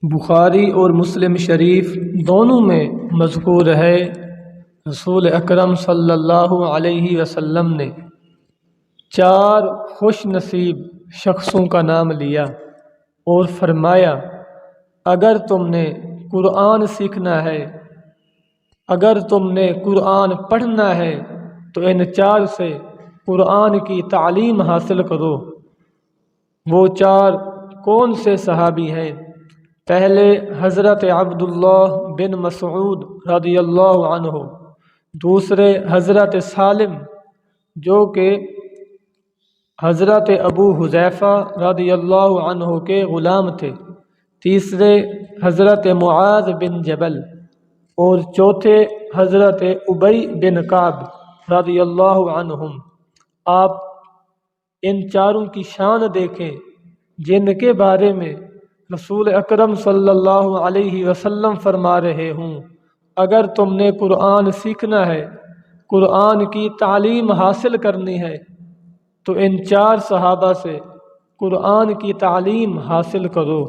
بخاری اور مسلم شریف دونوں میں مذکور ہے، رسول اکرم صلی اللہ علیہ وسلم نے 4 خوش نصیب شخصوں کا نام لیا اور فرمایا، اگر تم نے قرآن سیکھنا ہے، اگر تم نے قرآن پڑھنا ہے تو ان 4 سے قرآن کی تعلیم حاصل کرو۔ وہ 4 کون سے صحابی ہیں؟ پہلے حضرت عبداللہ بن مسعود رضی اللہ عنہ، دوسرے حضرت سالم جو کہ حضرت ابو حذیفہ رضی اللہ عنہ کے غلام تھے، تیسرے حضرت معاذ بن جبل اور چوتھے حضرت ابی بن کعب رضی اللہ عنہم۔ آپ ان 4 کی شان دیکھیں جن کے بارے میں رسول اکرم صلی اللہ علیہ وسلم فرما رہے ہوں، اگر تم نے قرآن سیکھنا ہے، قرآن کی تعلیم حاصل کرنی ہے تو ان 4 صحابہ سے قرآن کی تعلیم حاصل کرو۔